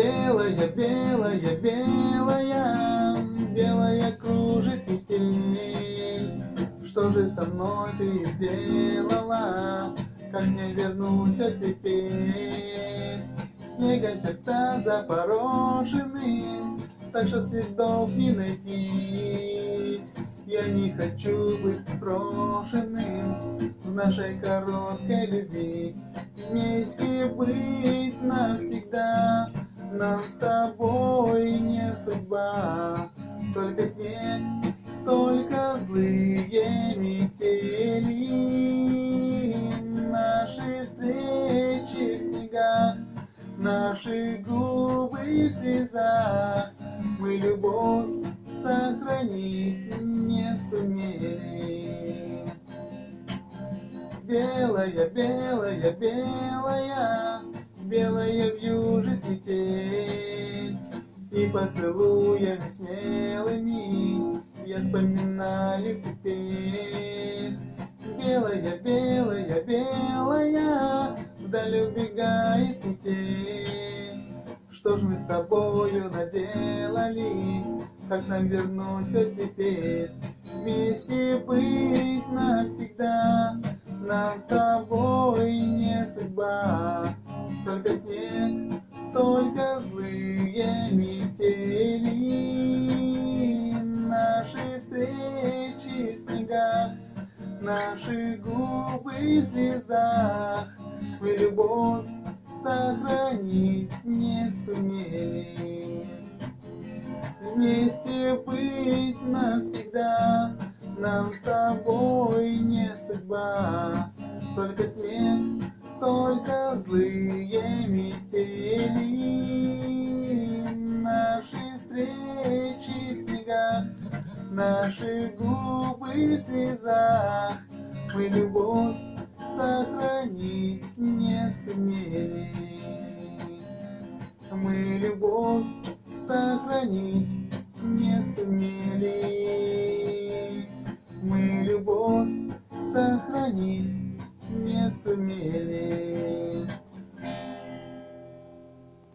Белая, белая, белая, белая кружит метель. Что же со мной ты сделала? Как мне вернуться теперь? Снегом сердца запорошены, так что следов не найти. Я не хочу быть брошенным в нашей короткой любви. Вместе быть навсегда нам с тобой не судьба. Только снег, только злые метели. Наши встречи в снегах, наши губы в слезах. Мы любовь сохранить не сумели. Белая, белая, белая, белая вьюжит метель. И поцелуями смелыми я вспоминаю теперь. Белая, белая, белая, вдаль убегает метель. Что ж мы с тобою наделали? Как нам вернуться теперь? Вместе быть навсегда нам с тобой не судьба. Только снег, только злые метели. Наши встречи в снегах, наши губы в слезах. Мы любовь сохранить не сумели. Вместе быть навсегда нам с тобой не судьба. Только снег, только злые метели. Наши встречи в снегах, наши губы в слезах. Мы любовь сохранить не сумели. Мы любовь сохранить не сумели. Мы любовь сохранить не сумели.